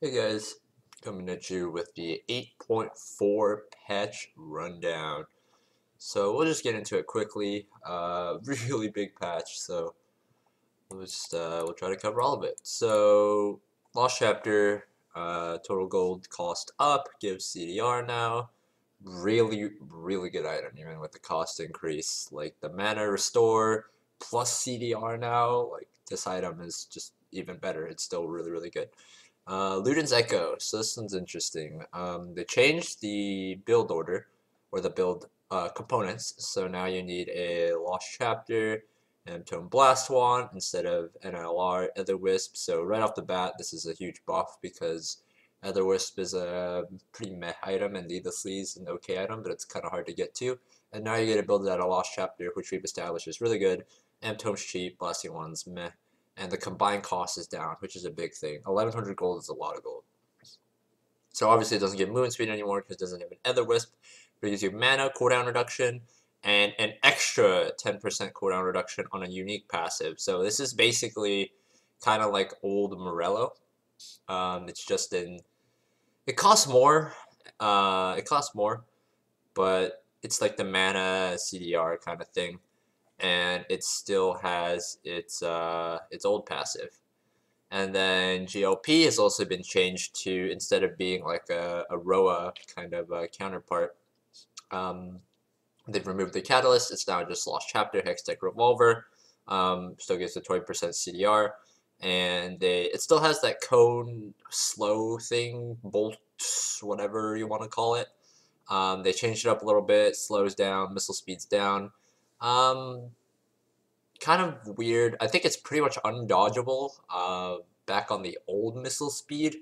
Hey guys, coming at you with the 8.4 patch rundown. So we'll just get into it quickly. Really big patch, so we'll try to cover all of it. So Lost Chapter, total gold cost up, gives CDR now. Really good item, even with the cost increase. Like the mana restore plus CDR now, like this item is just even better. It's still really good. Luden's Echo. So this one's interesting. They changed the build order, or the build components. So now you need a Lost Chapter and Tome Blast Wand instead of NLR Ether Wisp. So right off the bat, this is a huge buff because Ether Wisp is a pretty meh item and needlessly is an okay item, but it's kind of hard to get to. And now you get to build it out a Lost Chapter, which we've established is really good. And Tome's cheap, Blasting Wand's meh, and the combined cost is down, which is a big thing. 1100 gold is a lot of gold. So obviously it doesn't give movement speed anymore because it doesn't have an Ether Wisp, but it gives you mana cooldown reduction and an extra 10% cooldown reduction on a unique passive. So this is basically kind of like old Morello. It's just in it costs more. But it's like the mana CDR kind of thing, and it still has its old passive. And then GLP has also been changed to, instead of being like a Roa kind of counterpart, they've removed the catalyst. It's now just Lost Chapter, Hextech Revolver. Still gives a 20% CDR. And it still has that cone slow thing, bolt, whatever you want to call it. They changed it up a little bit, slows down, missile speeds down. Kind of weird. I think it's pretty much undodgeable back on the old missile speed.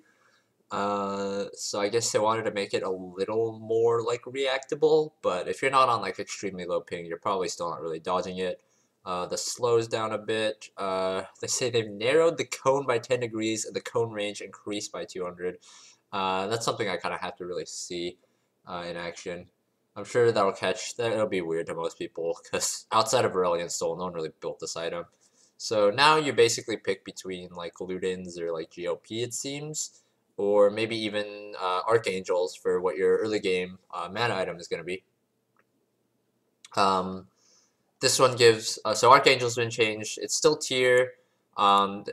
So I guess they wanted to make it a little more like reactable, but if you're not on like extremely low ping, you're probably still not really dodging it. The slows down a bit. They say they've narrowed the cone by 10 degrees and the cone range increased by 200. That's something I kind of have to really see in action. I'm sure that'll be weird to most people because outside of Aurelion Soul, no one really built this item. So now you basically pick between like Ludens or like GOP, it seems, or maybe even Archangels for what your early game mana item is going to be. This one gives, so Archangel's been changed. It's still tier.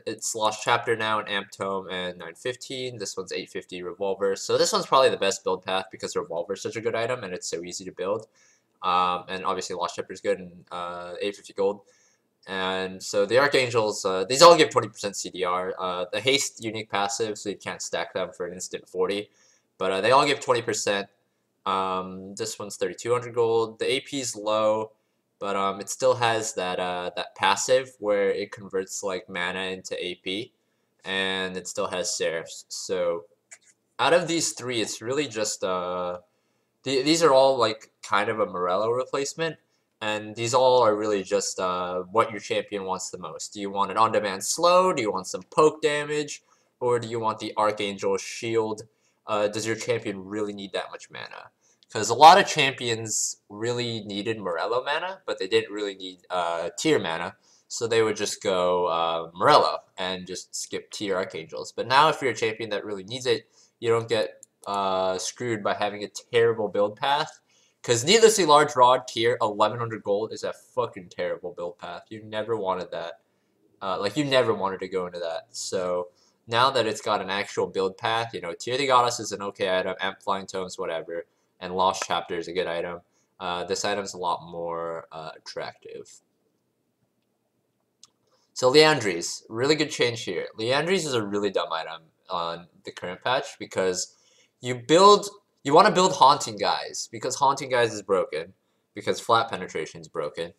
It's Lost Chapter now in Amp Tome and 915. This one's 850 Revolver. So this one's probably the best build path because Revolver is such a good item and it's so easy to build. And obviously Lost Chapter is good and 850 gold. And so the Archangels, these all give 20% CDR. The Haste unique passive, so you can't stack them for an instant 40. But they all give 20%. This one's 3200 gold. The AP is low, but it still has that passive where it converts like mana into AP, and it still has Seraphs. So out of these three, it's really just these are all like kind of a Morello replacement. And these all are really just what your champion wants the most. Do you want an on-demand slow? Do you want some poke damage? Or do you want the Archangel shield? Does your champion really need that much mana? Because a lot of champions really needed Morello mana, but they didn't really need tier mana. So they would just go Morello and just skip tier Archangels. But now if you're a champion that really needs it, you don't get screwed by having a terrible build path. Because needlessly large rod tier 1100 gold is a fucking terrible build path. You never wanted that. You never wanted to go into that. So now that it's got an actual build path, you know, Tier the Goddess is an okay item, Amp Flying Tomes, whatever, and Lost Chapter is a good item. This item's a lot more attractive. So Leandries, really good change here. Leandries is a really dumb item on the current patch because you want to build Haunting Guys because Haunting Guys is broken because flat penetration is broken.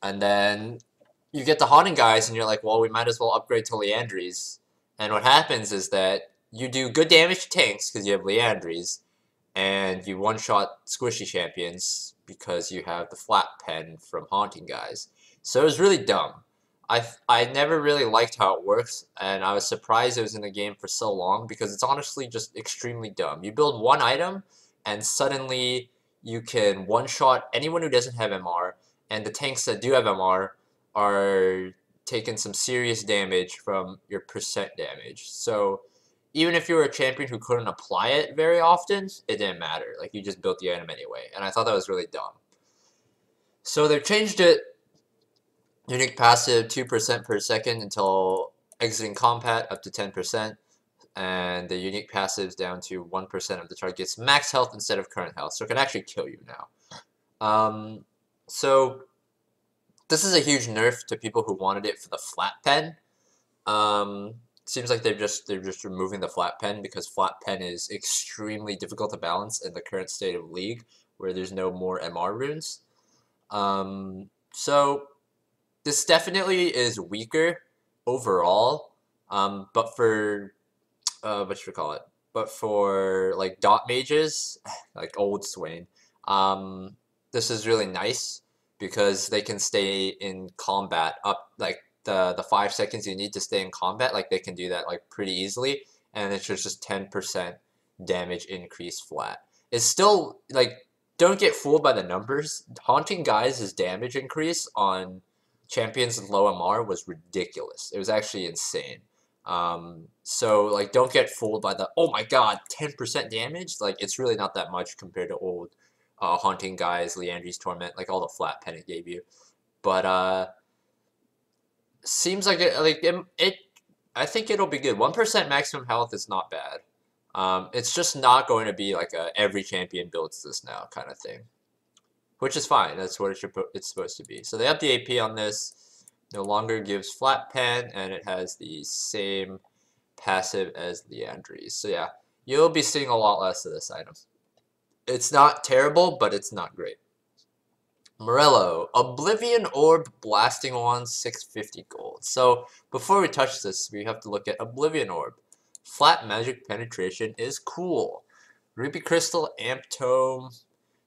And then you get the Haunting Guys and you're like, well, we might as well upgrade to Leandries. And what happens is that you do good damage to tanks because you have Leandries, and you one-shot squishy champions because you have the flat pen from Haunting Guys. So it was really dumb. I never really liked how it works, and I was surprised it was in the game for so long because it's honestly just extremely dumb. You build one item, and suddenly you can one-shot anyone who doesn't have MR, and the tanks that do have MR are taking some serious damage from your percent damage. So even if you were a champion who couldn't apply it very often, it didn't matter. Like, you just built the item anyway, and I thought that was really dumb. So they've changed it. Unique passive 2% per second until exiting combat, up to 10%. And the unique passives down to 1% of the target's max health instead of current health. So it can actually kill you now. So this is a huge nerf to people who wanted it for the flat pen. Seems like they're just removing the flat pen because flat pen is extremely difficult to balance in the current state of League, where there's no more MR runes. So this definitely is weaker overall. But for what should we call it? But for like dot mages, like old Swain, this is really nice because they can stay in combat up like the 5 seconds you need to stay in combat, like they can do that like pretty easily, and it's just 10% damage increase flat. It's still like, don't get fooled by the numbers. Haunting Guys' damage increase on champions with low MR was ridiculous. It was actually insane. So like, don't get fooled by the, oh my god, 10% damage. Like, it's really not that much compared to old Haunting Guys, Leandri's Torment, like all the flat pen it gave you. But seems like it I think it'll be good. 1% maximum health is not bad. It's just not going to be like a every champion builds this now kind of thing, which is fine. That's what it's supposed to be. So they up the AP on this. No longer gives flat pen, and it has the same passive as Leandri's. So yeah, you'll be seeing a lot less of this item. It's not terrible, but it's not great. Morello, Oblivion Orb Blasting Wand, 650 gold. So before we touch this, we have to look at Oblivion Orb. Flat magic penetration is cool. Ruby Crystal, Amp Tome.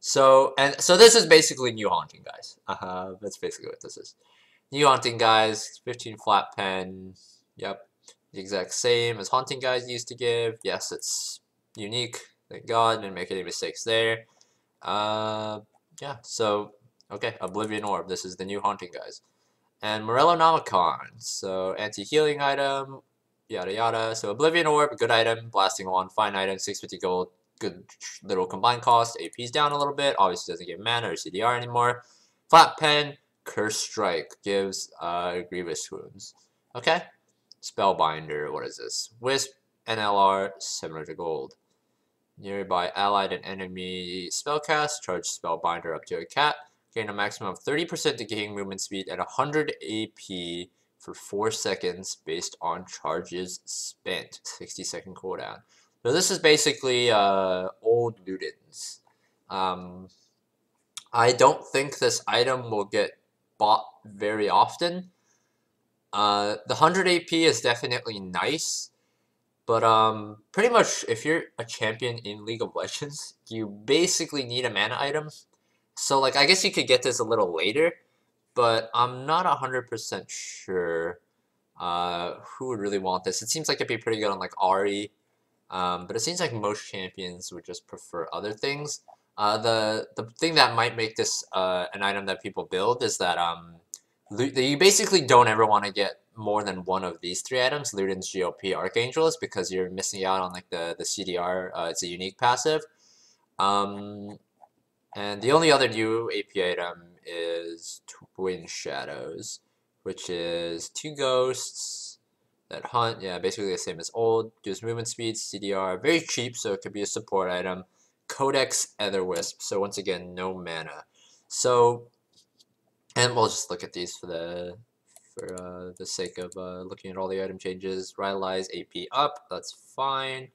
So this is basically New Haunting Guys. That's basically what this is. New Haunting Guys, 15 flat pen. Yep, the exact same as Haunting Guys used to give. Yes, it's unique. Thank God, didn't make any mistakes there. Yeah, so okay, Oblivion Orb. This is the new Haunting Guys. And Morello Nomicon. So anti-healing item, yada yada. So Oblivion Orb, good item. Blasting Wand, fine item, 650 gold. Good little combined cost. AP's down a little bit. Obviously doesn't give mana or CDR anymore. Flat pen. Curse Strike gives Grievous Wounds. Okay. Spellbinder, what is this? Wisp, NLR, 700 gold. Nearby allied and enemy spellcast, charge Spellbinder up to a cat. Gain a maximum of 30% decaying movement speed at 100 AP for 4 seconds based on charges spent. 60-second cooldown. So this is basically old Ludens. I don't think this item will get bought very often. The 100 AP is definitely nice, but pretty much if you're a champion in League of Legends, you basically need a mana item. So like, I guess you could get this a little later, but I'm not 100% sure who would really want this. It seems like it'd be pretty good on like Ahri, but it seems like most champions would just prefer other things. The thing that might make this an item that people build is that you basically don't ever want to get more than one of these 3 items, Luden's GOP Archangels, because you're missing out on like the CDR. It's a unique passive. And the only other new AP item is Twin Shadows, which is 2 ghosts that hunt. Yeah, basically the same as old. Gives movement speed, CDR, very cheap, so it could be a support item. Codex Etherwisp, so once again, no mana. So, and we'll just look at these for the sake of looking at all the item changes. Rylai's AP up, that's fine.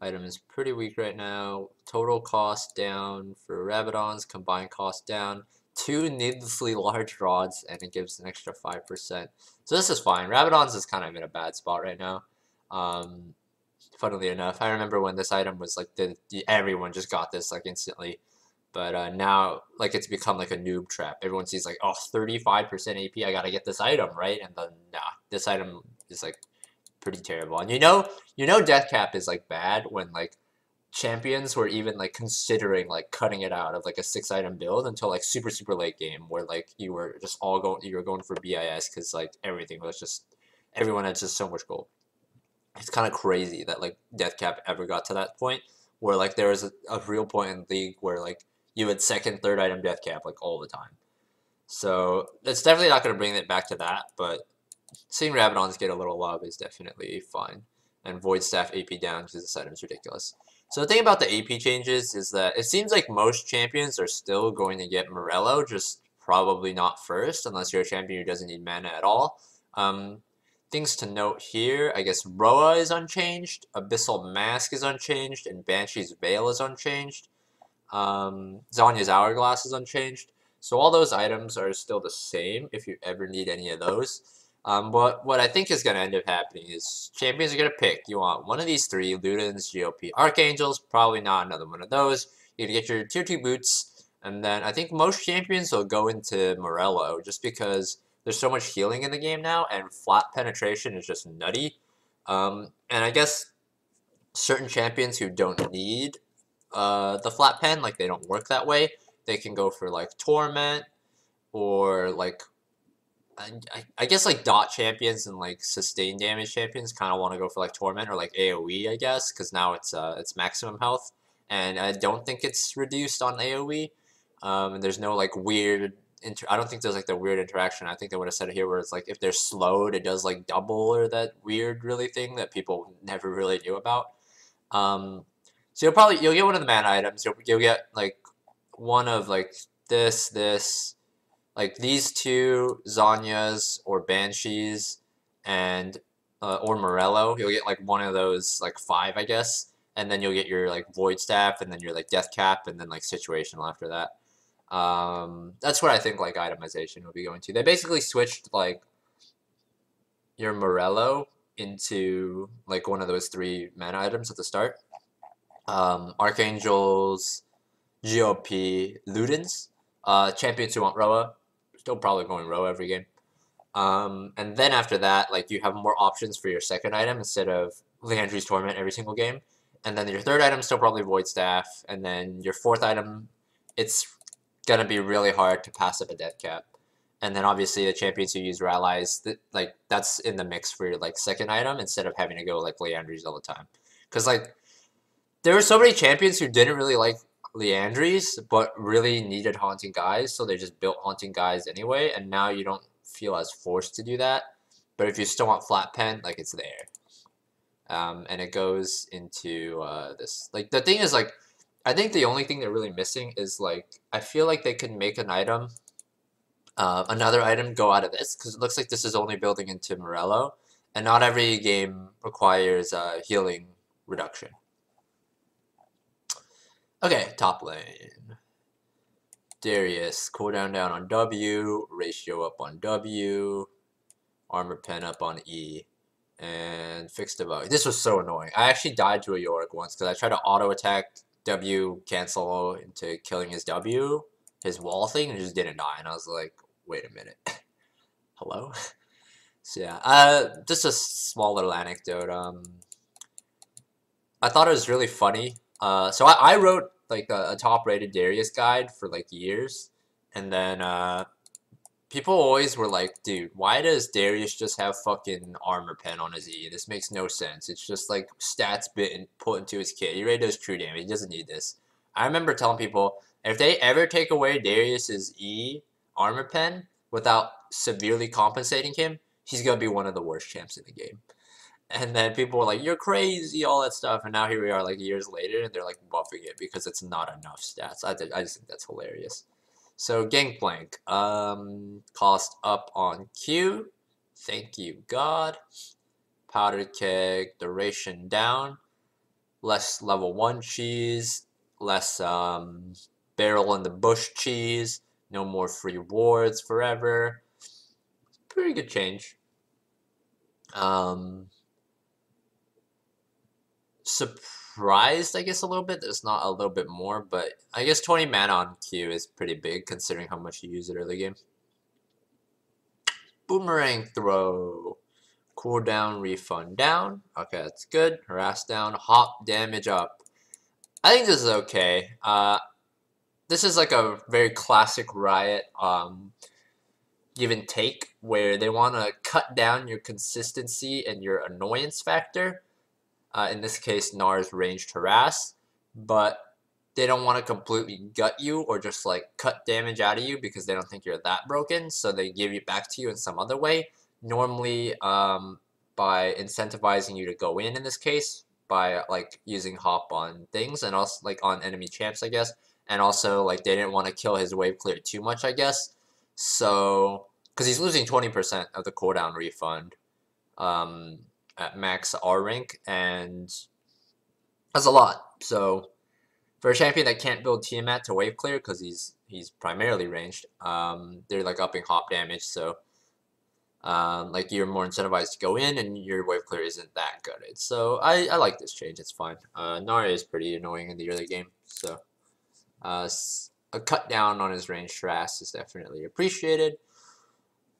Item is pretty weak right now. Total cost down for Rabadon's, combined cost down. 2 needlessly large rods, and it gives an extra 5%. So this is fine. Rabadon's is kind of in a bad spot right now. Funnily enough, I remember when this item was like, everyone just got this like instantly. But now, like, it's become like a noob trap. Everyone sees like, oh, 35% AP, I gotta get this item, right? And then, nah, this item is like pretty terrible. And you know death cap is like bad when like champions were even like considering like cutting it out of like a 6-item build until like super late game, where like you were going for BIS because like everyone had just so much gold. It's kind of crazy that like death cap ever got to that point where like there was a real point in League where like you had second, third item death cap like all the time. So it's definitely not going to bring it back to that, but seeing Rabadons get a little love is definitely fun. And Void Staff AP down because this item's ridiculous. So the thing about the AP changes is that it seems like most champions are still going to get Morello, just probably not first, unless you're a champion who doesn't need mana at all. Things to note here, I guess Roa is unchanged, Abyssal Mask is unchanged, and Banshee's Veil is unchanged. Zhonya's Hourglass is unchanged. So all those items are still the same if you ever need any of those. But what I think is going to end up happening is champions are going to pick. You want one of these three, Ludens, GOP, Archangels, probably not another one of those. You're going to get your tier 2 boots, and then I think most champions will go into Morello just because there's so much healing in the game now, and flat penetration is just nutty. And I guess certain champions who don't need the flat pen, like they don't work that way, they can go for like Torment or like I guess like dot champions and like sustained damage champions kind of want to go for like Torment or like AoE, I guess, because now it's maximum health, and I don't think it's reduced on AoE. And there's no like weird I don't think there's like the weird interaction. I think they would have said it here where it's like if they're slowed, it does like double or that weird really thing that people never really knew about. So you'll get one of the mana items. You'll get like one of like this. Like these two Zhonyas or Banshees and or Morello, you'll get like one of those like 5, I guess, and then you'll get your like Void Staff and then your like Death Cap and then like Situational after that. That's what I think like itemization will be going to. They basically switched like your Morello into like one of those 3 mana items at the start. Archangels, GOP, Ludens, champions who want Roa. Still probably going Roa every game. And then after that, like you have more options for your second item instead of Leandri's Torment every single game. And then your third item still probably Void Staff. And then your fourth item, it's gonna be really hard to pass up a death cap. And then obviously the champions who use your allies, like that's in the mix for your like second item instead of having to go like Leandri's all the time. Because like there were so many champions who didn't really like Leandri's, but really needed Haunting Guys, so they just built Haunting Guys anyway, and now you don't feel as forced to do that. But if you still want Flat Pen, like it's there. And it goes into this. Like the thing is, like I think the only thing they're really missing is like I feel like they could make an item, another item go out of this because it looks like this is only building into Morello, and not every game requires healing reduction. Okay, top lane. Darius, cooldown down on W, ratio up on W, armor pen up on E, and fixed the bug. This was so annoying. I actually died to a Yorick once because I tried to auto attack W cancel into killing his W, his wall thing, and just didn't die. And I was like, wait a minute. Hello? So yeah, just a small little anecdote. I thought it was really funny. So I wrote like a top-rated Darius guide for like years, and then people always were like, dude, why does Darius just have fucking armor pen on his E? This makes no sense. It's just like stats bit put into his kit. He already does true damage. He doesn't need this. I remember telling people, if they ever take away Darius's E armor pen without severely compensating him, he's gonna be one of the worst champs in the game. And then people were like, you're crazy, all that stuff. And now here we are like years later, and they're like buffing it because it's not enough stats. I just think that's hilarious. So Gangplank, cost up on Q. Thank you, God. Powder Keg, duration down. Less level 1 cheese. Less barrel in the bush cheese. No more free wards forever. Pretty good change. Surprised, I guess, a little bit. There's not a little bit more, but I guess 20 mana on Q is pretty big considering how much you use it early game. Boomerang throw. Cooldown, refund down. Okay, that's good. Harass down. Hop damage up. I think this is okay. This is like a very classic Riot. give and take, where they want to cut down your consistency and your annoyance factor. In this case, Nar's ranged harass, but they don't want to completely gut you or just like cut damage out of you because they don't think you're that broken, so they give it back to you in some other way. Normally, by incentivizing you to go in this case, by like using hop on things and also like on enemy champs, I guess. And also like they didn't want to kill his wave clear too much, I guess. So, because he's losing 20% of the cooldown refund at max R rank, and that's a lot. So for a champion that can't build Tiamat to wave clear because he's primarily ranged, they're like upping hop damage. So like you're more incentivized to go in, and your wave clear isn't that good. So I like this change. It's fine. Nara is pretty annoying in the early game, so a cut down on his range harass is definitely appreciated.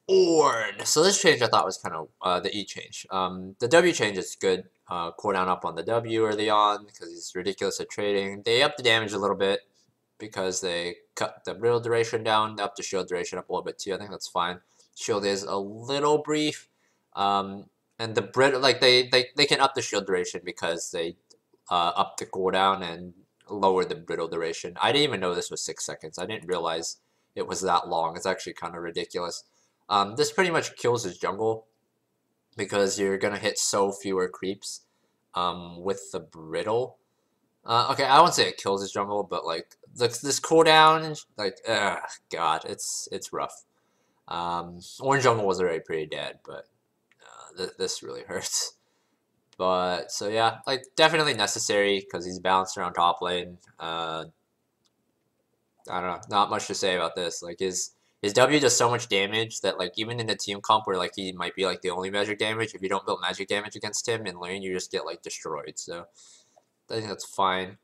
Orn. So this change I thought was kind of the E change. The W change is good. Cooldown up on the W early on because he's ridiculous at trading. They up the damage a little bit because they cut the riddle duration down. They up the shield duration up a little bit too. I think that's fine. Shield is a little brief. And the Brit like they can up the shield duration because they up the cooldown and lower the brittle duration. I didn't even know this was 6 seconds. I didn't realize it was that long. It's actually kind of ridiculous. This pretty much kills his jungle because you're gonna hit so fewer creeps with the brittle. Okay, I won't say it kills his jungle, but like this cooldown, like god, it's rough. Orange jungle was already pretty dead, but this really hurts. But so yeah, like definitely necessary because he's balanced around top lane. I don't know, not much to say about this. Like his W does so much damage that like even in a team comp where like he might be like the only magic damage, if you don't build magic damage against him in lane, you just get like destroyed. So I think that's fine.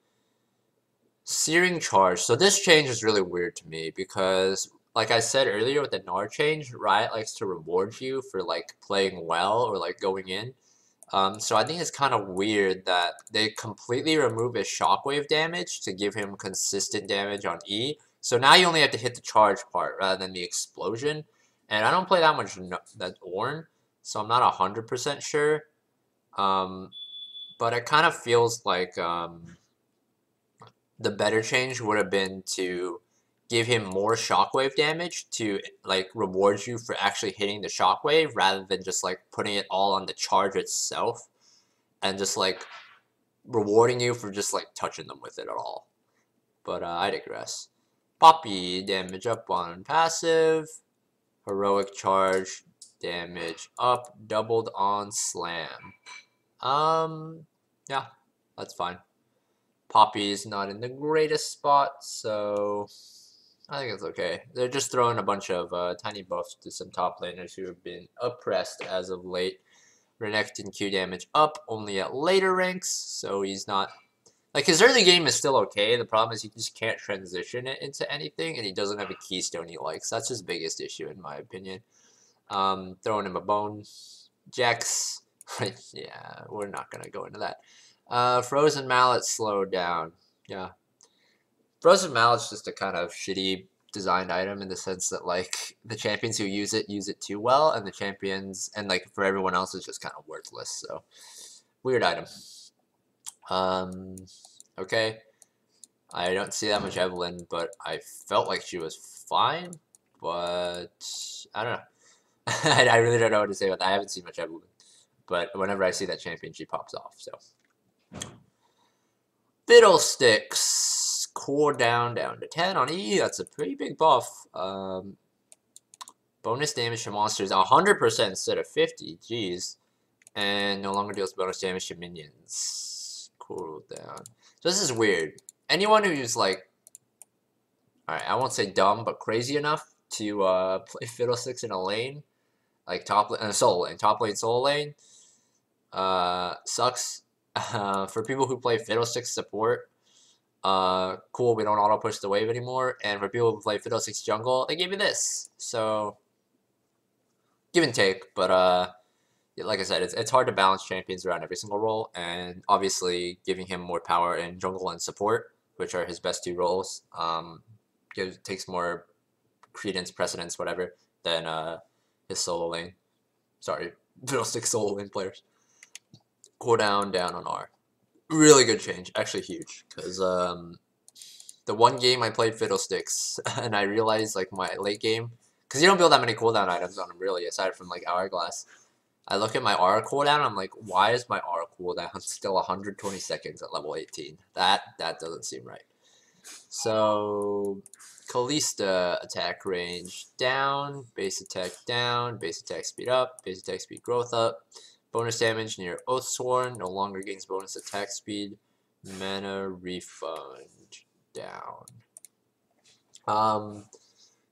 Searing Charge. So this change is really weird to me because like I said earlier with the Gnar change, Riot likes to reward you for like playing well or like going in. So I think it's kind of weird that they completely remove his shockwave damage to give him consistent damage on E. So now you only have to hit the charge part rather than the explosion. And I don't play that much that Ornn, so I'm not 100% sure. But it kind of feels like the better change would have been to give him more shockwave damage to like reward you for actually hitting the shockwave rather than just like putting it all on the charge itself and just like rewarding you for just like touching them with it at all. But I digress. Poppy, damage up on passive. Heroic charge, damage up, doubled on slam. Yeah, that's fine. Poppy is not in the greatest spot, so I think it's okay. They're just throwing a bunch of tiny buffs to some top laners who have been oppressed as of late. Renekton Q damage up, only at later ranks, so he's not... Like, his early game is still okay. The problem is he just can't transition it into anything, and he doesn't have a keystone he likes. That's his biggest issue, in my opinion. Throwing him a bone. Jax... yeah, we're not going to go into that. Frozen Mallet slowed down. Yeah. Frozen Mallet's just a kind of shitty designed item in the sense that like the champions who use it too well, and the champions and like for everyone else it's just kind of worthless. So weird item. Okay. I don't see that much Evelyn, but I felt like she was fine. But I don't know. I really don't know what to say about that. I haven't seen much Evelyn, but whenever I see that champion, she pops off. So Fiddlesticks, core down to 10 on E. That's a pretty big buff. Bonus damage to monsters 100% instead of 50. Jeez. And no longer deals bonus damage to minions. Cool down. So this is weird. Anyone who's like, alright, I won't say dumb, but crazy enough to play Fiddlesticks in a lane, like top lane, solo lane, top lane, solo lane, sucks. For people who play Fiddlesticks support, cool, we don't auto push the wave anymore. And for people who play Fiddlesticks jungle, they give you this. So give and take, but like I said, it's hard to balance champions around every single role, and obviously giving him more power in jungle and support, which are his best two roles, takes more credence, precedence, whatever, than his solo lane. Sorry, Fiddlestick solo lane players. Cooldown down on R. Really good change, actually huge, because the one game I played Fiddlesticks and I realized like my late game, because you don't build that many cooldown items on him really, aside from like Hourglass. I look at my R cooldown, I'm like, why is my R cooldown still 120 seconds at level 18? That doesn't seem right. So Kalista attack range down, base attack down, base attack speed up, base attack speed growth up, bonus damage near Oathsworn, no longer gains bonus attack speed, mana refund down.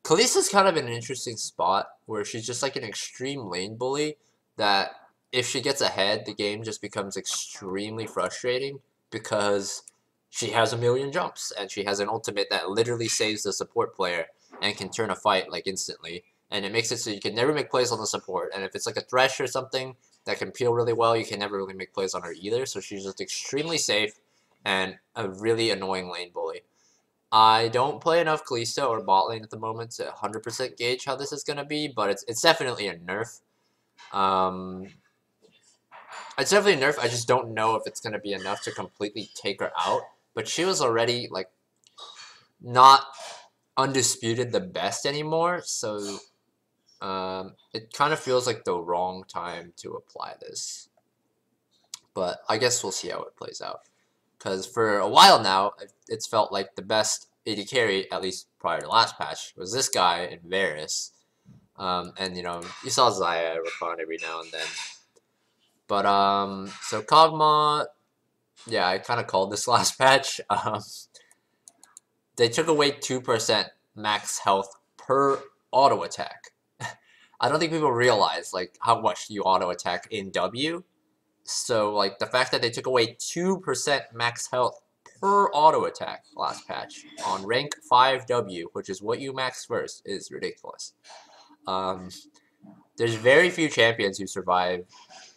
Kalista's kind of in an interesting spot where she's just like an extreme lane bully that if she gets ahead, the game just becomes extremely frustrating because she has a million jumps and she has an ultimate that literally saves the support player and can turn a fight like instantly. And it makes it so you can never make plays on the support. And if it's like a Thresh or something that can peel really well, you can never really make plays on her either. So she's just extremely safe and a really annoying lane bully. I don't play enough Kalista or bot lane at the moment to 100% gauge how this is going to be, but it's definitely a nerf. It's definitely a nerf. I just don't know if it's going to be enough to completely take her out. But she was already, like, not undisputed the best anymore, so it kind of feels like the wrong time to apply this. But I guess we'll see how it plays out. Because for a while now, it's felt like the best AD carry, at least prior to last patch, was this guy in Varus. And, you know, you saw Xayah respond every now and then. But, so Kog'Maw, yeah, I kind of called this last patch. They took away 2% max health per auto attack. I don't think people realize, like, how much you auto attack in W. So, like, the fact that they took away 2% max health per auto attack last patch on rank 5W, which is what you max first, is ridiculous. There's very few champions who survive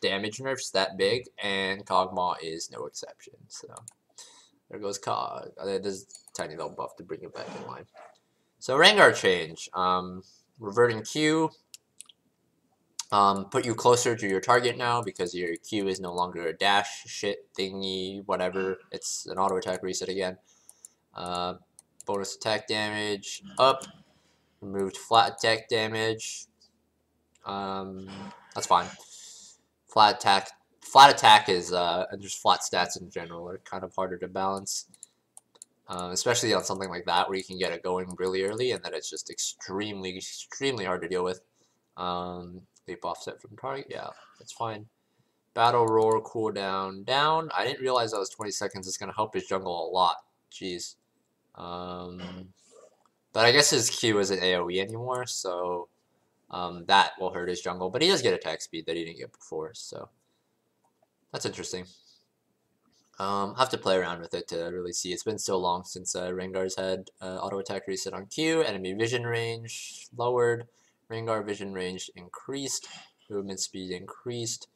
damage nerfs that big, and Kog'Maw is no exception. So, there goes Cog. There's a tiny little buff to bring it back in line. So, Rengar change. Reverting Q. Put you closer to your target now because your Q is no longer a dash shit thingy, whatever. It's an auto attack reset again. Bonus attack damage up. Removed flat attack damage. That's fine. Flat attack is and just flat stats in general are kind of harder to balance. Especially on something like that where you can get it going really early and then it's just extremely hard to deal with. Leap offset from target, yeah, that's fine. Battle roar cooldown down. I didn't realize that was 20 seconds. It's gonna help his jungle a lot. Jeez. But I guess his Q isn't AoE anymore, so that will hurt his jungle. But he does get attack speed that he didn't get before, so that's interesting. Have to play around with it to really see. It's been so long since Rengar's had auto attack reset on Q. Enemy vision range lowered. Rengar vision range increased, movement speed increased,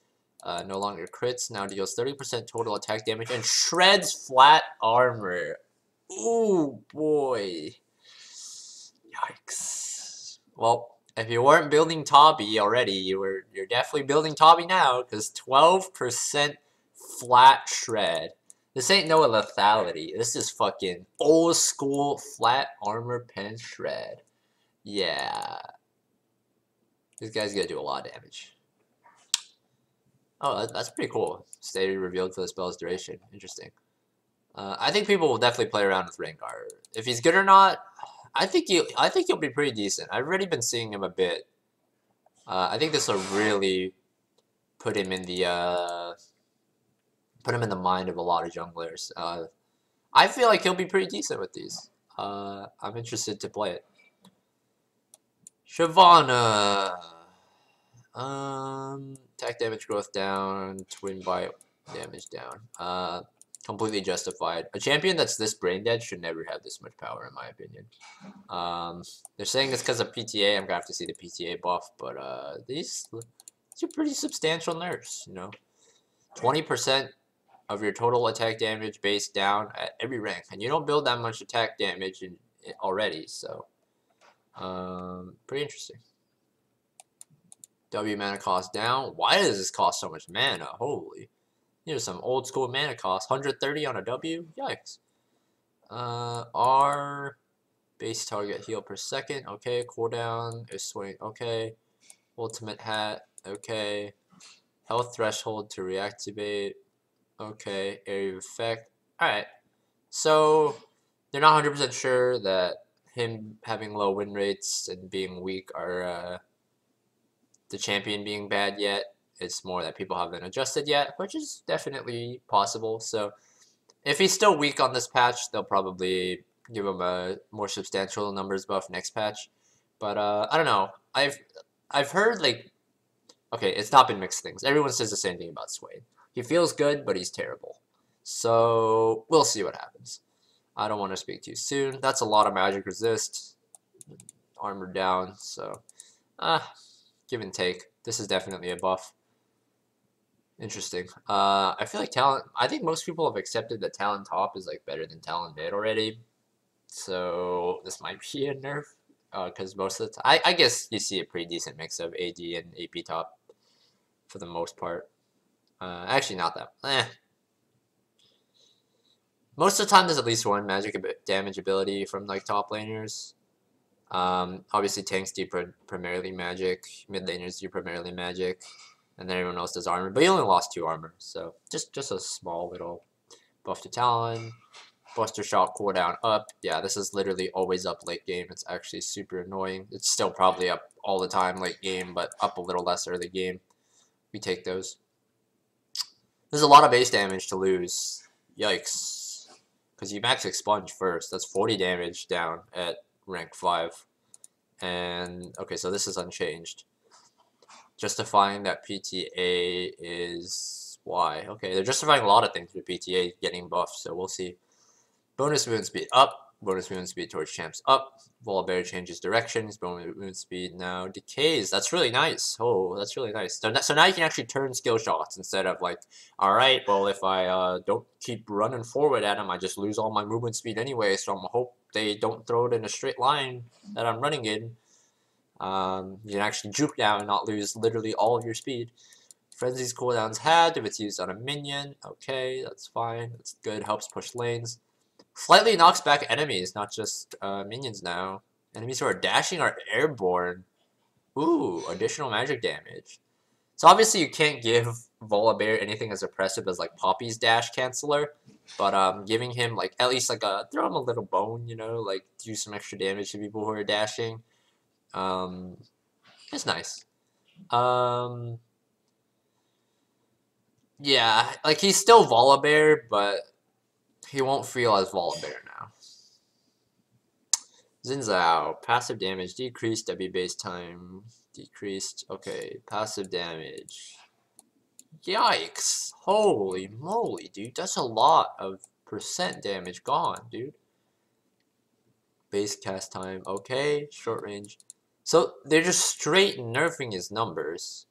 no longer crits, now deals 30% total attack damage, and shreds flat armor. Ooh, boy. Yikes. Well, if you weren't building Tabi already, you're definitely building Tabi now, because 12% flat shred. This ain't no lethality. This is fucking old school flat armor pen shred. Yeah. This guy's gonna do a lot of damage. Oh, that's pretty cool. Stay revealed for the spell's duration. Interesting. I think people will definitely play around with Rengar. If he's good or not, I think he'll be pretty decent. I've already been seeing him a bit. I think this will really put him in the mind of a lot of junglers. I feel like he'll be pretty decent with these. I'm interested to play it. Shyvana. Attack damage growth down, twin bite damage down. Completely justified. A champion that's this brain dead should never have this much power, in my opinion. They're saying it's because of PTA. I'm gonna have to see the PTA buff, but these are pretty substantial nerfs. You know, 20% of your total attack damage base down at every rank, and you don't build that much attack damage already, so pretty interesting. W mana cost down. Why does this cost so much mana? Holy. Here's some old school mana cost. 130 on a W? Yikes. R. Base target heal per second. Okay. Cooldown is swing. Okay. Ultimate hat. Okay. Health threshold to reactivate. Okay. Area of effect. Alright. So, they're not 100% sure that him having low win rates and being weak are the champion being bad yet. It's more that people haven't adjusted yet, which is definitely possible. So, if he's still weak on this patch, they'll probably give him a more substantial numbers buff next patch. But I don't know. I've heard like, okay, it's not been mixed things. Everyone says the same thing about Swain. He feels good, but he's terrible. So we'll see what happens. I don't want to speak too soon. That's a lot of magic resist. Armor down, so give and take. This is definitely a buff. Interesting. I feel like Talon. I think most people have accepted that Talon top is like better than Talon mid already. So this might be a nerf. Because most of the time, I guess you see a pretty decent mix of AD and AP top for the most part. Actually, not that. Most of the time, there's at least one magic damage ability from like top laners. Obviously, tanks do primarily magic. Mid laners do primarily magic. And then everyone else does armor. But he only lost 2 armor. So just a small little buff to Talon. Buster shot cooldown up. Yeah, this is literally always up late game. It's actually super annoying. It's still probably up all the time late game, but up a little less early game. We take those. There's a lot of base damage to lose. Yikes. Because you max expunge first. That's 40 damage down at rank 5. And, okay, so this is unchanged. Justifying that PTA is why. Okay, they're justifying a lot of things with PTA getting buffed, so we'll see. Bonus movement speed up. Bonus movement speed towards champs up. Volibear changes direction. His bonus movement speed now decays. That's really nice. Oh, that's really nice. So now you can actually turn skill shots instead of like, alright, well, if I don't keep running forward at him, I just lose all my movement speed anyway, so I'm hope they don't throw it in a straight line that I'm running in. You can actually juke now and not lose literally all of your speed. Frenzy's cooldowns had if it's used on a minion. Okay, that's fine. That's good. Helps push lanes. Slightly knocks back enemies, not just minions now. Enemies who are dashing are airborne. Ooh, additional magic damage. So obviously you can't give Volibear anything as oppressive as like Poppy's dash canceller, but giving him like at least like throw him a little bone, you know, like do some extra damage to people who are dashing. It's nice. Yeah, like he's still Volibear, but he won't feel as Volibear now. Zinzao, passive damage decreased, W base time decreased. Okay, passive damage. Yikes! Holy moly, dude, that's a lot of percent damage gone, dude. Base cast time, okay, short range. So they're just straight nerfing his numbers.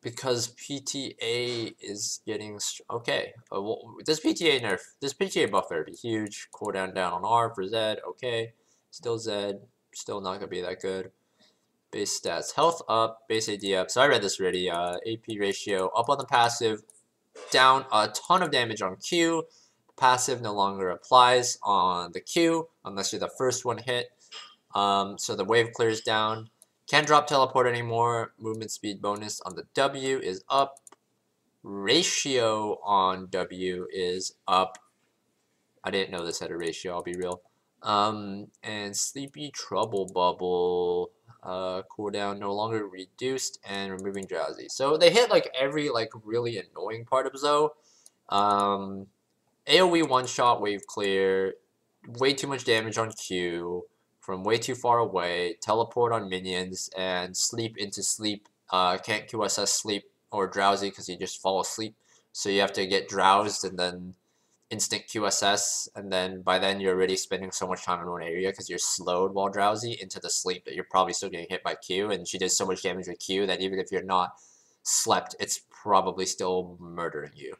Because PTA is getting okay. Well, this PTA buff better be huge. Cooldown down on R for Zed. Okay, still Zed. Still not gonna be that good. Base stats, health up, base AD up. So I read this already. AP ratio up on the passive, down a ton of damage on Q. Passive no longer applies on the Q unless you're the first one hit. So the wave clears down. Can't drop teleport anymore. Movement speed bonus on the W is up. Ratio on W is up. I didn't know this had a ratio, I'll be real. And Sleepy Trouble Bubble cooldown no longer reduced and removing drowsy. So they hit like every like really annoying part of Zoe. AoE one-shot wave clear, way too much damage on Q, from way too far away, teleport on minions, and sleep into sleep. Can't QSS sleep or drowsy because you just fall asleep. So you have to get drowsed and then instant QSS, and then by then you're already spending so much time in one area because you're slowed while drowsy into the sleep that you're probably still getting hit by Q, and she does so much damage with Q that even if you're not slept, it's probably still murdering you.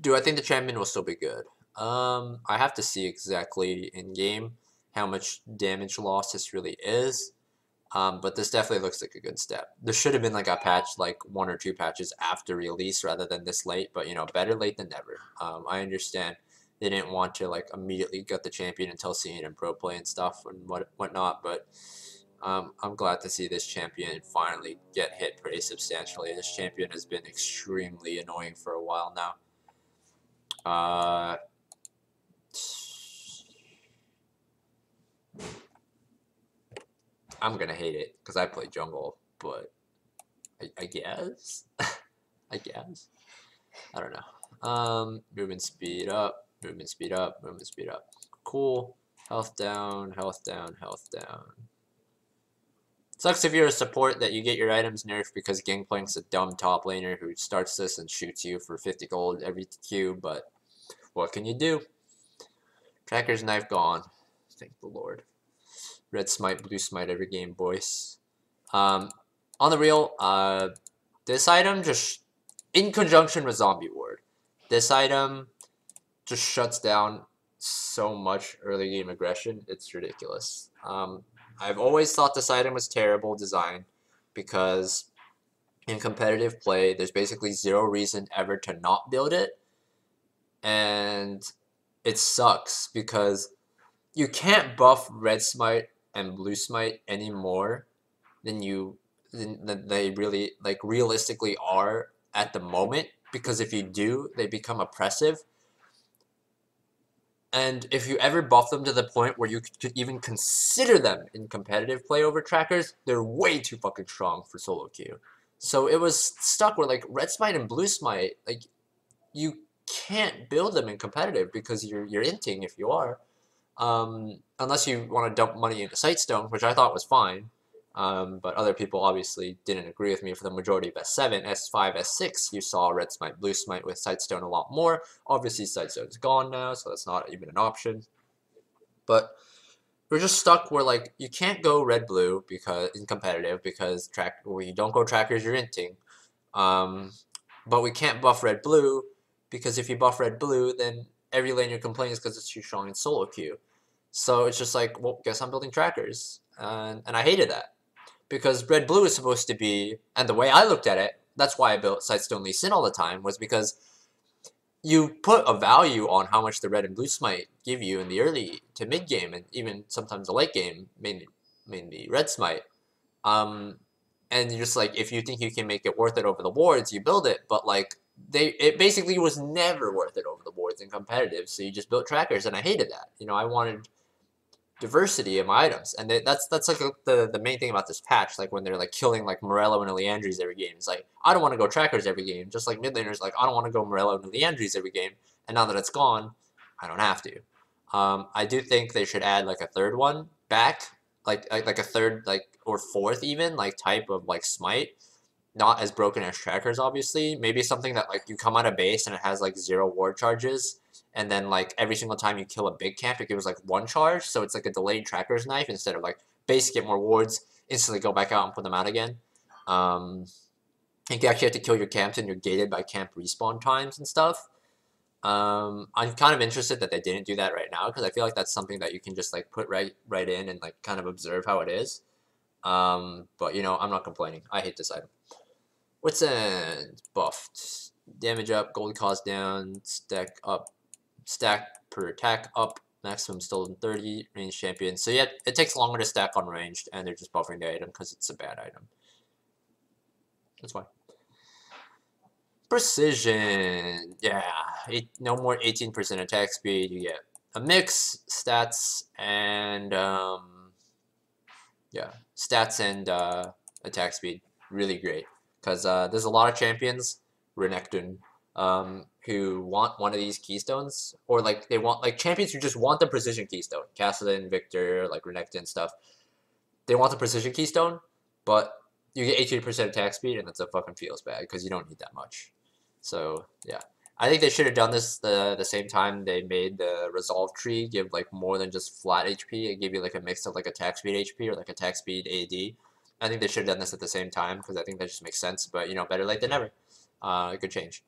Do I think the champion will still be good? I have to see exactly in game. how much damage loss this really is. But this definitely looks like a good step. There should have been like a patch, like 1 or 2 patches after release rather than this late, but you know, better late than never. I understand they didn't want to like immediately get the champion until seeing it in pro play and stuff and whatnot, but I'm glad to see this champion finally get hit pretty substantially. This champion has been extremely annoying for a while now. I'm gonna hate it because I play jungle, but I guess. I guess. I don't know. Movement speed up, movement speed up, movement speed up. Cool. Health down, health down, health down. Sucks if you're a support that you get your items nerfed because Gangplank's a dumb top laner who starts this and shoots you for 50 gold every Q, but what can you do? Tracker's knife gone. Thank the Lord. Red smite, blue smite every game, boys. On the real, this item just, in conjunction with Zombie Ward, this item just shuts down so much early game aggression. It's ridiculous. I've always thought this item was terrible design because in competitive play, there's basically zero reason ever to not build it. And it sucks because you can't buff red smite and blue smite any more than they really like realistically are at the moment, because if you do, they become oppressive. And if you ever buff them to the point where you could even consider them in competitive play over trackers, they're way too fucking strong for solo queue. So it was stuck where like red smite and blue smite, like you can't build them in competitive because you're inting if you are. Unless you want to dump money into Sightstone, which I thought was fine. But other people obviously didn't agree with me. For the majority of S7, S5, S6, you saw red smite, blue smite with Sightstone a lot more. Obviously, Sightstone is gone now, so that's not even an option. But we're just stuck where like you can't go red blue because in competitive because where you don't go trackers, you're inting. But we can't buff red blue because if you buff red blue, then every laner complains because it's too strong in solo queue. So it's just like, well, guess I'm building trackers, and I hated that. Because red blue is supposed to be, and the way I looked at it, that's why I built Sightstone Lee Sin all the time, was because you put a value on how much the red and blue smite give you in the early to mid game, and even sometimes the late game, mainly red smite. And you're just like, if you think you can make it worth it over the wards, you build it. But like it basically was never worth it over the wards in competitive, so you just built trackers, and I hated that. You know, I wanted diversity of my items, and that's like the main thing about this patch. Like when they're like killing like Morello and Leandries every game, it's like I don't want to go trackers every game, just like mid laners like I don't want to go Morello and Leandries every game, and now that it's gone, I don't have to. I do think they should add like a third one back, like a third like or fourth even like type of like smite, not as broken as trackers obviously. Maybe something that like you come out of base and it has like 0 ward charges, and then like every single time you kill a big camp it gives like 1 charge, so it's like a delayed tracker's knife instead of like base get more wards, instantly go back out and put them out again. You actually have to kill your camps and you're gated by camp respawn times and stuff. I'm kind of interested that they didn't do that right now because I feel like that's something that you can just like put right in and like kind of observe how it is. But you know, I'm not complaining. I hate this item. What's in buffed? Damage up, gold cost down, stack up, stack per attack up, maximum stolen 30, range champion. So yeah, it takes longer to stack on ranged, and they're just buffing the item because it's a bad item. That's why. Precision, yeah, no more 18% attack speed. You get a mix, stats, and yeah, stats and attack speed. Really great. Because there's a lot of champions, Renekton, who want one of these keystones, or like they want like champions who just want the precision keystone. Cassidy, Victor, like Renekton stuff. They want the precision keystone, but you get 18% attack speed, and that's a fucking feels bad because you don't need that much. So yeah, I think they should have done this the same time they made the resolve tree give like more than just flat HP. It gave you like a mix of like attack speed HP or like attack speed AD. I think they should have done this at the same time because I think that just makes sense. But you know, better late than never. It could change.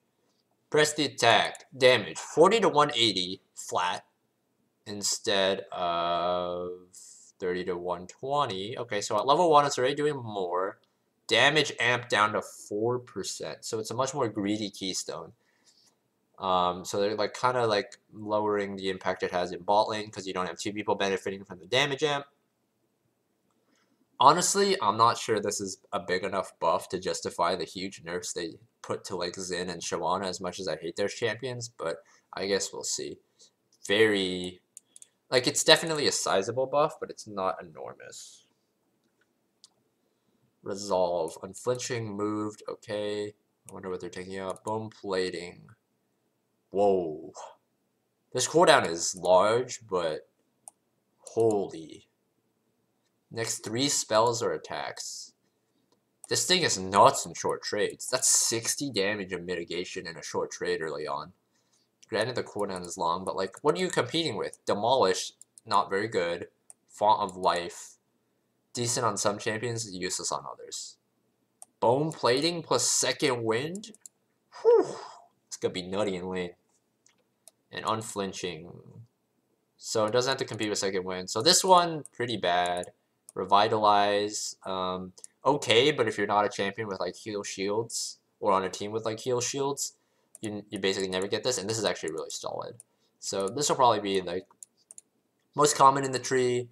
Press the attack damage 40 to 180 flat. instead of 30 to 120. Okay, so at level 1, it's already doing more. Damage amp down to 4%. So it's a much more greedy keystone. So they're like kind of like lowering the impact it has in bot lane because you don't have two people benefiting from the damage amp. Honestly, I'm not sure this is a big enough buff to justify the huge nerfs they put to like Xin and Shyvana as much as I hate those champions, but I guess we'll see. Very, like it's definitely a sizable buff, but it's not enormous. Resolve, unflinching moved, okay. I wonder what they're taking out. Bone plating. Whoa. This cooldown is large, but holy. Next 3 spells or attacks. This thing is nuts in short trades. That's 60 damage of mitigation in a short trade early on. Granted, the cooldown is long, but like, what are you competing with? Demolish, not very good. Font of Life, decent on some champions, useless on others. Bone plating plus second wind? Whew. It's gonna be nutty in lane. And unflinching. So it doesn't have to compete with second wind. So this one, pretty bad. Revitalize, okay, but if you're not a champion with like heal shields or on a team with like heal shields, you basically never get this, and this is actually really solid. So this will probably be like most common in the tree.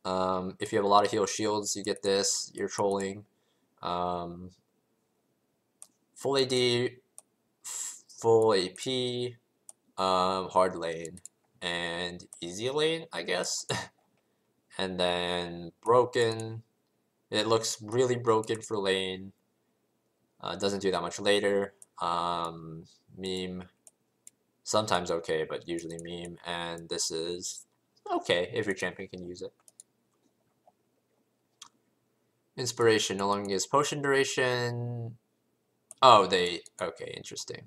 If you have a lot of heal shields, you get this. You're trolling. Full AD, full AP, hard lane, and easy lane, I guess. And then broken. It looks really broken for lane. Doesn't do that much later. Meme. Sometimes okay, but usually meme. And this is okay if your champion can use it. Inspiration no longer gives potion duration. Oh, okay, interesting.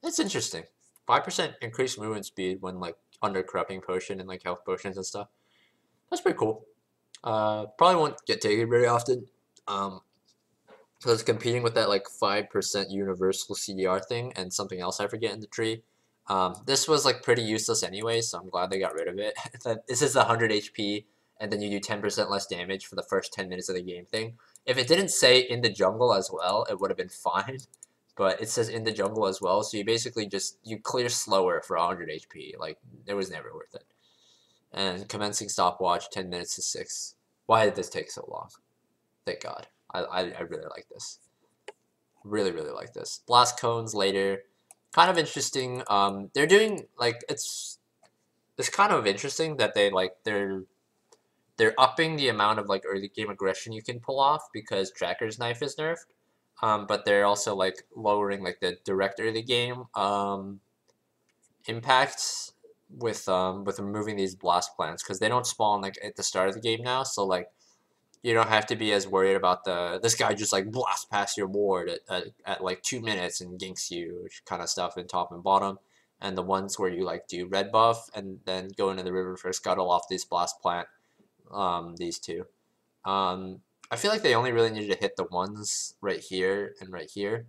That's interesting. 5% increased movement speed when like under corrupting potion and like health potions and stuff. That's pretty cool. Probably won't get taken very often. So it's competing with that like 5% universal CDR thing and something else I forget in the tree. This was like pretty useless anyway, so I'm glad they got rid of it. This is 100 HP, and then you do 10% less damage for the first 10 minutes of the game thing. If it didn't say in the jungle as well, it would have been fine. But it says in the jungle as well, so you basically you clear slower for 100 HP. Like, it was never worth it. And commencing stopwatch, 10 minutes to 6. Why did this take so long? Thank God. I really like this. Really, really like this. Blast cones later. Kind of interesting. They're doing, like, it's kind of interesting that they're upping the amount of, like, early game aggression you can pull off because Tracker's Knife is nerfed. But they're also, like, lowering, like, the direct early game impacts with removing these blast plants because they don't spawn like at the start of the game now, so like you don't have to be as worried about this guy just like blast past your ward at like 2 minutes and ganks you kind of stuff in top and bottom, and the ones where you like do red buff and then go into the river for scuttle off these blast plant, these two. I feel like they only really needed to hit the ones right here and right here.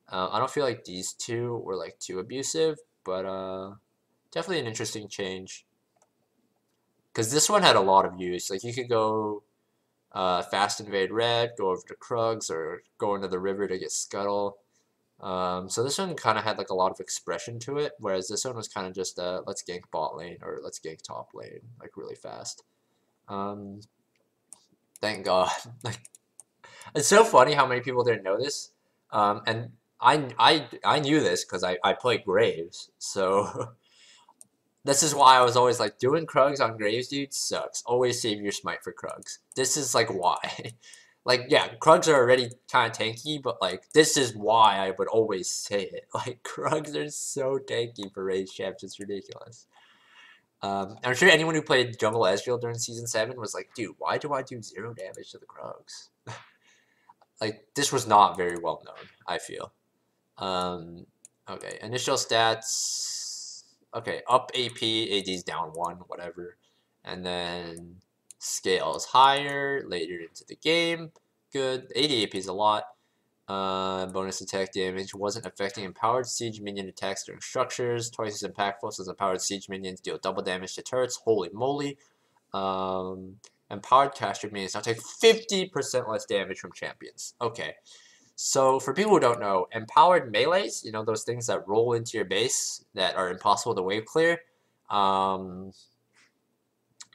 I don't feel like these two were like too abusive, but definitely an interesting change. Because this one had a lot of use. Like you could go fast invade red, go over to Krugs, or go into the river to get Scuttle. So this one kind of had like a lot of expression to it, whereas this one was kind of just let's gank bot lane or let's gank top lane like really fast. Thank God. Like it's so funny how many people didn't know this. And I knew this because I played Graves, so this is why I was always like, doing Krugs on Graves, dude, sucks. Always save your smite for Krugs. This is like why. Like, yeah, Krugs are already kind of tanky, but like, this is why I would always say it. Like, Krugs are so tanky for raid champs, it's ridiculous. I'm sure anyone who played Jungle Ezreal during Season 7 was like, dude, why do I do 0 damage to the Krugs? Like, this was not very well known, I feel. Okay, initial stats. Okay, up AP, AD's down 1, whatever. And then scales higher later into the game. Good. AD AP is a lot. Bonus attack damage wasn't affecting empowered siege minion attacks during structures. Twice as impactful since empowered siege minions deal double damage to turrets. Holy moly. Empowered caster minions now take 50% less damage from champions. Okay. So for people who don't know, empowered melees, you know, those things that roll into your base that are impossible to wave clear,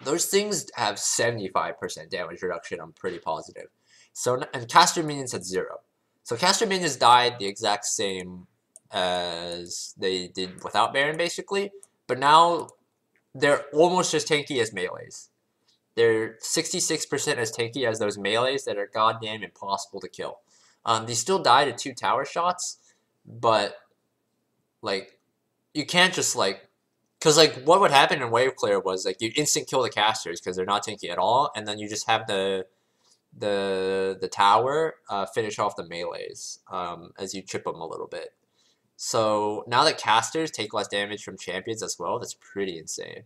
those things have 75% damage reduction, I'm pretty positive. So, and caster minions had 0. So caster minions died the exact same as they did without Baron, basically. But now they're almost as tanky as melees. They're 66% as tanky as those melees that are goddamn impossible to kill. They still die to 2 tower shots, but like you can't just like, because like what would happen in wave clear was like you instant kill the casters because they're not tanky at all, and then you just have the tower finish off the melees as you chip them a little bit. So now that casters take less damage from champions as well, that's pretty insane.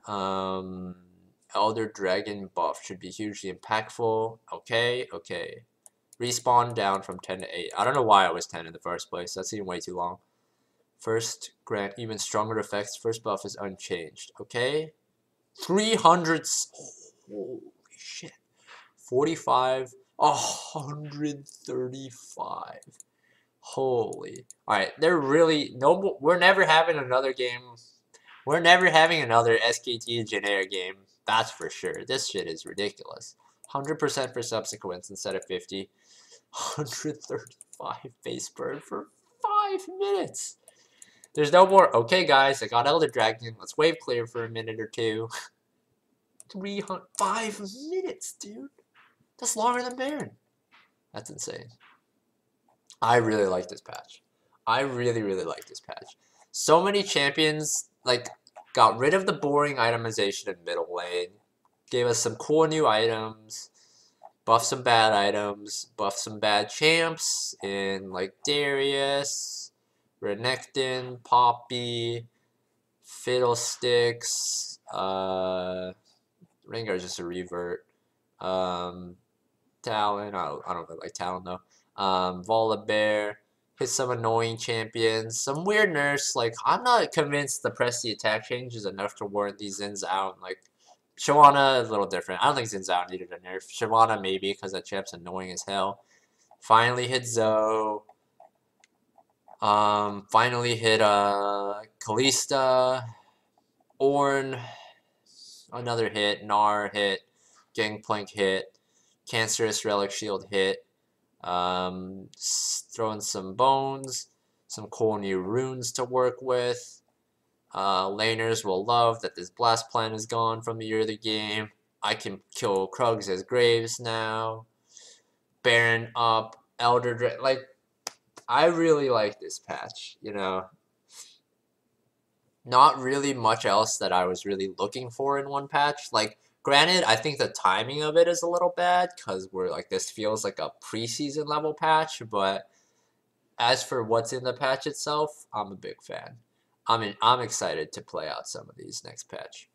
Elder Dragon buff should be hugely impactful. Okay. Respawn down from 10 to 8. I don't know why I was 10 in the first place. That seemed way too long. First, grant even stronger effects. First buff is unchanged. Okay. 300. Holy shit. 45. 135. Holy. Alright, they're really. No, we're never having another game. We're never having another SKT generic game. That's for sure. This shit is ridiculous. 100% for subsequence instead of 50. 135 base burn for 5 minutes. There's no more. Okay, guys, I got Elder Dragon. Let's wave clear for a minute or two. 5 minutes, dude. That's longer than Baron. That's insane. I really like this patch. I really like this patch. So many champions like got rid of the boring itemization in middle lane. Gave us some cool new items. Buff some bad items, buff some bad champs in like Darius, Renekton, Poppy, Fiddlesticks, Rengar is just a revert. Talon, I don't really like Talon though. Volibear, hit some annoying champions, some weird nerfs. Like I'm not convinced the press the attack change is enough to warrant these ins out. Like Shyvana is a little different. I don't think Xin Zhao needed a nerf. Shyvana maybe because that champ's annoying as hell. Finally hit Zoe. Finally hit Kalista. Ornn. Another hit. Gnar hit. Gangplank hit. Cancerous Relic Shield hit. Throwing some bones. Some cool new runes to work with. Laners will love that this blast plan is gone from the early game. I can kill Krugs as Graves now. Baron up. Elder Dragon. Like, I really like this patch, you know. Not really much else that I was really looking for in one patch. Like, granted, I think the timing of it is a little bad because we're like, this feels like a preseason level patch, but as for what's in the patch itself, I'm a big fan. I'm excited to play out some of these next patch.